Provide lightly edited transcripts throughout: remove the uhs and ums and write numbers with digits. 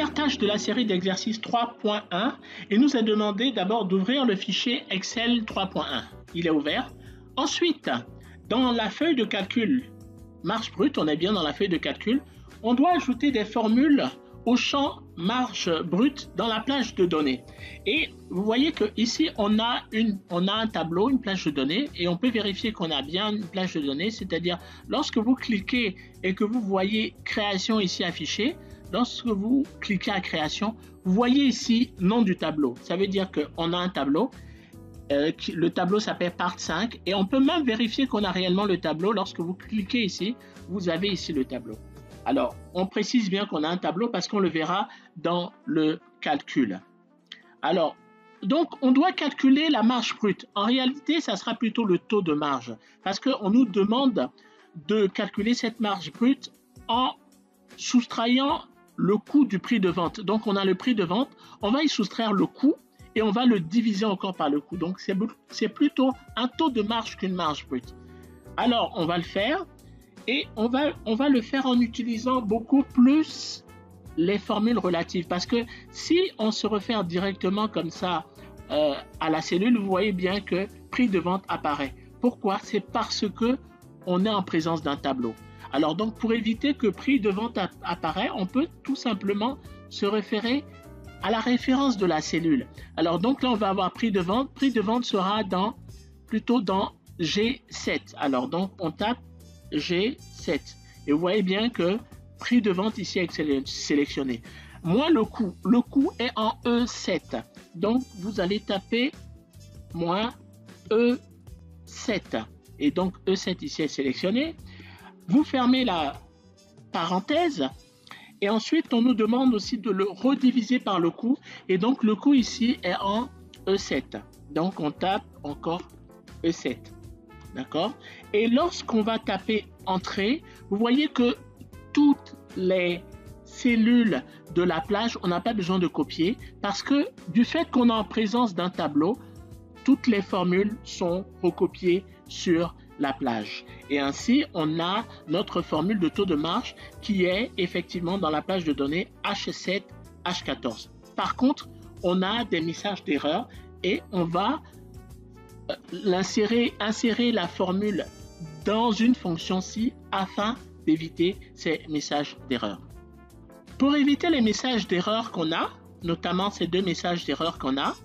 première tâche de la série d'exercices 3.1, il nous est demandé d'abord d'ouvrir le fichier Excel 3.1. Il est ouvert. Ensuite, dans la feuille de calcul marge brute, on est bien dans la feuille de calcul, on doit ajouter des formules au champ marge brute dans la plage de données. Et vous voyez que ici on a un tableau, une plage de données, et on peut vérifier qu'on a bien une plage de données, c'est-à-dire lorsque vous cliquez et que vous voyez création ici affichée, lorsque vous cliquez à création, vous voyez ici nom du tableau. Ça veut dire qu'on a un tableau. Le tableau s'appelle part 5 et on peut même vérifier qu'on a réellement le tableau. Lorsque vous cliquez ici, vous avez ici le tableau. Alors, on précise bien qu'on a un tableau parce qu'on le verra dans le calcul. Alors, donc, on doit calculer la marge brute. En réalité, ça sera plutôt le taux de marge parce qu'on nous demande de calculer cette marge brute en soustrayant le coût du prix de vente. Donc, on a le prix de vente, on va y soustraire le coût et on va le diviser encore par le coût. Donc, c'est plutôt un taux de marge qu'une marge brute. Alors, on va le faire. Et on va le faire en utilisant beaucoup plus les formules relatives. Parce que si on se réfère directement comme ça à la cellule, vous voyez bien que prix de vente apparaît. Pourquoi? C'est parce que on est en présence d'un tableau. Alors donc pour éviter que prix de vente apparaît, on peut tout simplement se référer à la référence de la cellule. Alors donc là on va avoir prix de vente. Prix de vente sera plutôt dans G7. Alors donc on tape G7 et vous voyez bien que prix de vente ici est sélectionné. Moins le coût est en E7, donc vous allez taper moins E7 et donc E7 ici est sélectionné. Vous fermez la parenthèse et ensuite on nous demande aussi de le rediviser par le coût et donc le coût ici est en E7, donc on tape encore E7. D'accord? Et lorsqu'on va taper entrée, vous voyez que toutes les cellules de la plage, on n'a pas besoin de copier parce que du fait qu'on est en présence d'un tableau, toutes les formules sont recopiées sur la plage. Et ainsi, on a notre formule de taux de marge qui est effectivement dans la plage de données H7, H14. Par contre, on a des messages d'erreur et on va insérer la formule dans une fonction ci afin d'éviter ces messages d'erreur. Pour éviter les messages d'erreur qu'on a, notamment ces deux messages d'erreur qu'on a,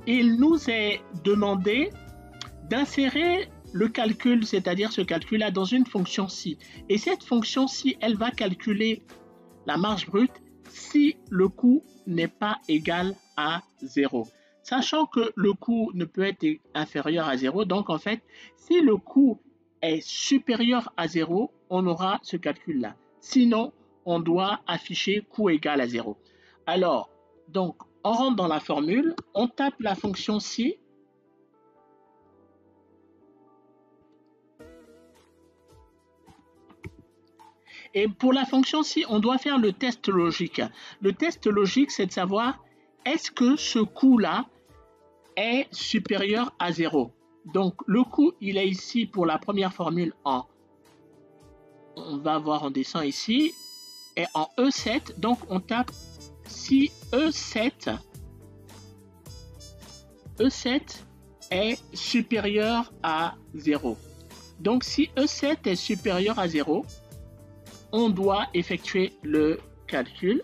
il nous est demandé d'insérer le calcul, c'est-à-dire ce calcul-là, dans une fonction ci. Et cette fonction ci, elle va calculer la marge brute si le coût n'est pas égal à 0. Sachant que le coût ne peut être inférieur à 0, donc en fait, si le coût est supérieur à 0, on aura ce calcul-là. Sinon, on doit afficher coût égal à 0. Alors, donc, on rentre dans la formule, on tape la fonction ci. Et pour la fonction ci, on doit faire le test logique. Le test logique, c'est de savoir est-ce que ce coût-là est supérieur à 0. Donc, le coût, il est ici pour la première formule on va voir, on descend ici, est en E7. Donc, on tape si E7 est supérieur à 0. Donc, si E7 est supérieur à 0, on doit effectuer le calcul.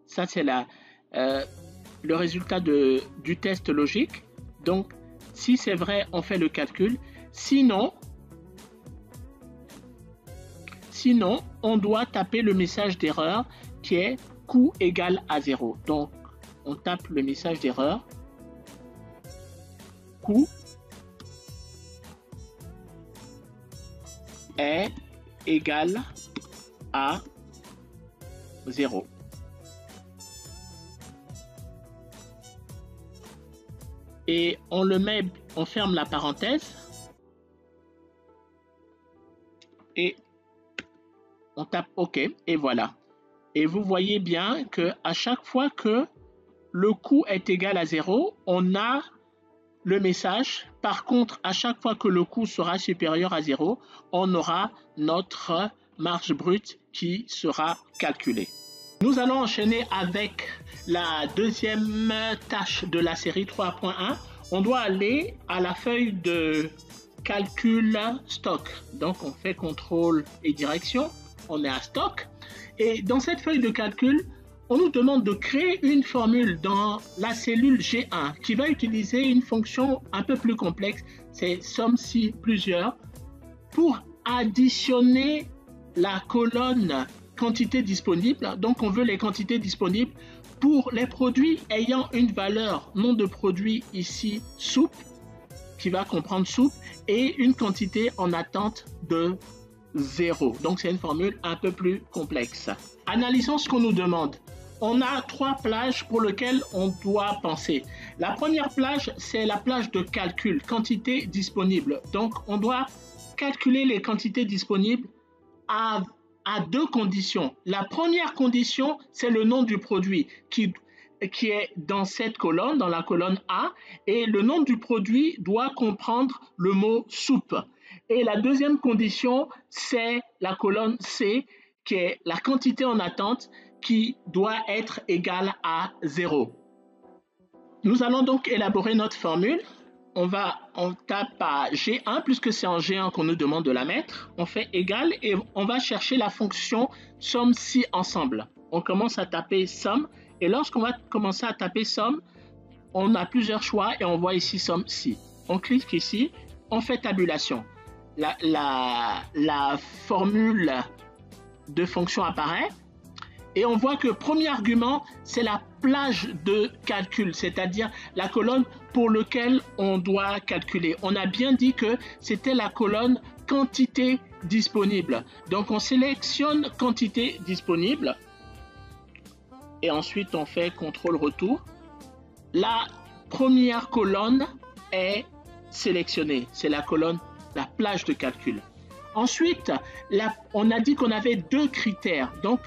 Ça, c'est le résultat du test logique. Donc, si c'est vrai, on fait le calcul. Sinon, on doit taper le message d'erreur qui est coût égal à 0. Donc, on tape le message d'erreur. Coût est égal à 0. Et on ferme la parenthèse et on tape OK et voilà. Et vous voyez bien que à chaque fois que le coût est égal à 0, on a le message. Par contre, à chaque fois que le coût sera supérieur à 0, on aura notre marge brute qui sera calculé. Nous allons enchaîner avec la deuxième tâche de la série 3.1. On doit aller à la feuille de calcul stock. Donc on fait contrôle et direction, on est à stock. Et dans cette feuille de calcul, on nous demande de créer une formule dans la cellule G1 qui va utiliser une fonction un peu plus complexe, c'est somme si plusieurs, pour additionner la colonne quantité disponible. Donc on veut les quantités disponibles pour les produits ayant une valeur nom de produit ici soupe, qui va comprendre soupe, et une quantité en attente de 0. Donc c'est une formule un peu plus complexe. Analysons ce qu'on nous demande. On a 3 plages pour lesquelles on doit penser. La première plage, c'est la plage de calcul, quantité disponible. Donc on doit calculer les quantités disponibles à 2 conditions. La première condition, c'est le nom du produit qui est dans cette colonne, dans la colonne A, et le nom du produit doit comprendre le mot soupe. Et la deuxième condition, c'est la colonne C, qui est la quantité en attente, qui doit être égale à 0. Nous allons donc élaborer notre formule. On tape à G1, puisque c'est en G1 qu'on nous demande de la mettre. On fait égal et on va chercher la fonction somme si ensemble. On commence à taper somme, et lorsqu'on va commencer à taper somme, on a plusieurs choix et on voit ici somme si. On clique ici, on fait tabulation. La formule de fonction apparaît et on voit que le premier argument, c'est la plage de calcul, c'est-à-dire la colonne pour laquelle on doit calculer. On a bien dit que c'était la colonne quantité disponible. Donc on sélectionne quantité disponible et ensuite on fait contrôle-retour. La première colonne est sélectionnée, c'est la colonne, la plage de calcul. Ensuite, on a dit qu'on avait 2 critères. Donc,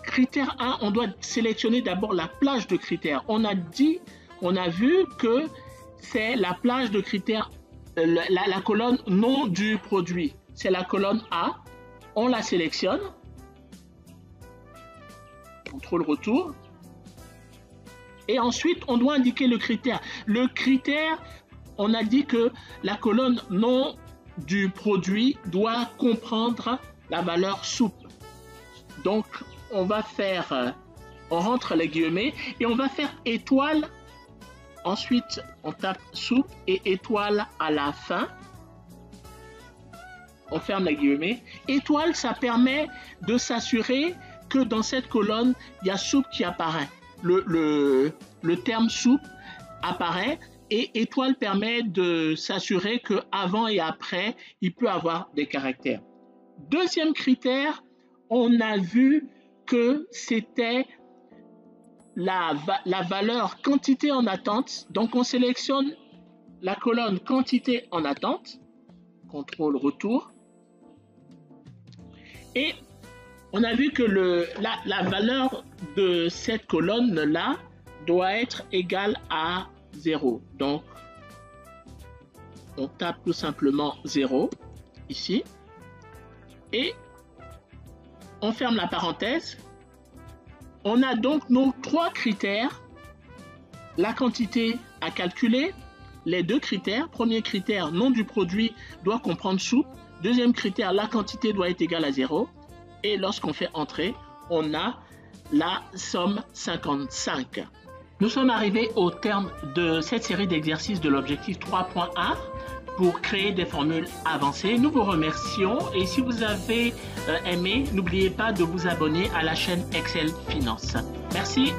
critère 1, on doit sélectionner d'abord la plage de critères. On a vu que c'est la plage de critères, la colonne nom du produit. C'est la colonne A. On la sélectionne. Contrôle retour. Et ensuite, on doit indiquer le critère. Le critère, on a dit que la colonne nom du produit doit comprendre la valeur soupe. Donc, on rentre les guillemets et on va faire étoile. Ensuite, on tape soupe et étoile à la fin. On ferme les guillemets. Étoile, ça permet de s'assurer que dans cette colonne, il y a soupe qui apparaît. Le terme soupe apparaît. Et étoile permet de s'assurer qu'avant et après, il peut avoir des caractères. Deuxième critère, on a vu que c'était la valeur quantité en attente. Donc, on sélectionne la colonne quantité en attente. Contrôle retour. Et on a vu que la valeur de cette colonne-là doit être égale à 0. Donc, on tape tout simplement 0 ici et on ferme la parenthèse. On a donc nos 3 critères. La quantité à calculer, les 2 critères. Premier critère, nom du produit doit comprendre soupe. Deuxième critère, la quantité doit être égale à 0. Et lorsqu'on fait entrer, on a la somme 55. Nous sommes arrivés au terme de cette série d'exercices de l'objectif 3.1 pour créer des formules avancées. Nous vous remercions et si vous avez aimé, n'oubliez pas de vous abonner à la chaîne Excel Finance. Merci.